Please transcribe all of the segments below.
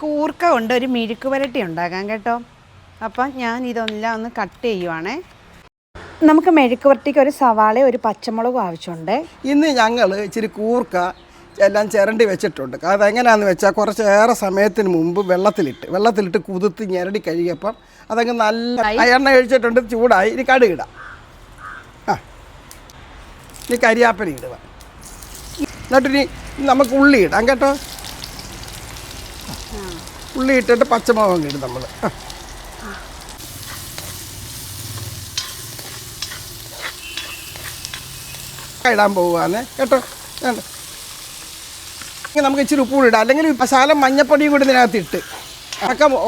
കൂർക്ക കൊണ്ട് ഒരു മെഴുക്ക് പുരട്ടി ഉണ്ടാക്കാം കേട്ടോ. അപ്പം ഞാൻ ഇതെല്ലാം ഒന്ന് കട്ട് ചെയ്യുവാണേ. നമുക്ക് മെഴുക്ക് പുരട്ടിക്ക് ഒരു സവാള ഒരു പച്ചമുളകും ആവശ്യമുണ്ട്. ഇന്ന് ഞങ്ങൾ ഇച്ചിരി കൂർക്ക എല്ലാം ചിരണ്ടി വെച്ചിട്ടുണ്ട്. അതെങ്ങനെയാണെന്ന് വെച്ചാൽ കുറച്ചേറെ സമയത്തിന് മുമ്പ് വെള്ളത്തിലിട്ട് കുതിർത്ത് ഞെരടി കഴുകിയപ്പം അതങ്ങ് നല്ല എണ്ണ ഒഴിച്ചിട്ടുണ്ട്, ചൂടായി. ഇനി കടുകിടാം. ഇനി കരിയാപ്പന ഇടുക. എന്നിട്ടിനി നമുക്ക് ഉള്ളി ഇടാം കേട്ടോ. ഉള്ളി ഇട്ടിട്ട് പച്ചമുളക് ഇടും നമ്മൾ. ഇടാൻ പോവുകയാണ് കേട്ടോ. നമുക്ക് ഇച്ചിരി ഉപ്പൂടി ഇടാം, അല്ലെങ്കിൽ ശകലം മഞ്ഞപ്പൊടിയും കൂടി ഇതിനകത്ത് ഇട്ട്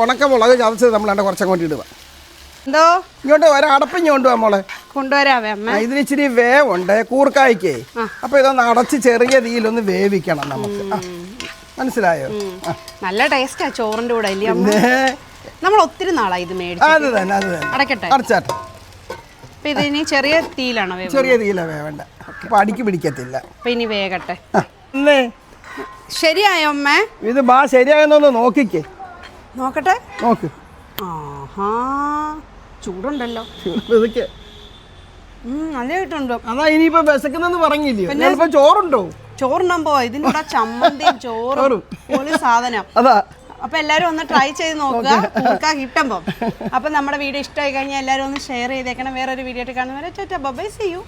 ഉണക്കമുളക് ചതച്ചത് നമ്മളാണ്ട് കുറച്ചങ്ങോട്ട് ഇടുക. എന്തോ ഇങ്ങോട്ട് വരാം, അടപ്പിഞ്ഞ് കൊണ്ടുപോകാം മോളെ. കൊണ്ടുവരാവേ അമ്മ. ഇതിന് ഇച്ചിരി വേവുണ്ട് കൂർക്കായ്ക്കേ. അപ്പൊ ഇതൊന്ന് അടച്ച് ചെറിയ തീയിലൊന്ന് വേവിക്കണം നമുക്ക്. മനസ്സിലായോ? നല്ല ടേസ്റ്റാ ചോറിന്റെ കൂടെ അല്ലേ അമ്മ? നമ്മൾ ഒത്തിരി നാളായി ഇത് മേടിച്ചു. അത് തന്നെ അടക്കട്ടെ, അടച്ചാട്ടെ. അപ്പൊ ഇതിനി ചെറിയ തീയിലാണോ? ചെറിയ തീയില വേവണ്ട, അപ്പൊ അടിക്ക് പിടിക്കത്തില്ല. അപ്പൊ ഇനി വേഗട്ടെ. ശരിയായോ അമ്മ? ഇത് ശരിയായെന്നൊന്ന് നോക്കിക്കേ. നോക്കട്ടെ, നോക്ക്. ആഹാ, ചൂടുണ്ടല്ലോ. നല്ലതായിട്ടുണ്ട്. അതാ ഇനിയിപ്പോ വിശക്കുന്നെന്ന് പറഞ്ഞില്ലയോ? ഞാനിപ്പോ ചോറുണ്ടോ? ചോറുണ്ടാൻ പോവാ. ഇതിനൂടെ ചമ്മന്തിയും ചോറും പൊളി സാധനം. അതാ. അപ്പൊ എല്ലാരും ഒന്ന് ട്രൈ ചെയ്ത് നോക്കുക കൂർക്ക കിട്ടുമ്പോ. അപ്പൊ നമ്മുടെ വീഡിയോ ഇഷ്ടമായി കഴിഞ്ഞാൽ എല്ലാരും ഒന്ന് ഷെയർ ചെയ്തേക്കണം. വേറൊരു വീഡിയോ ആയിട്ട് കാണുന്നവരെ ബൈ, സീ യു.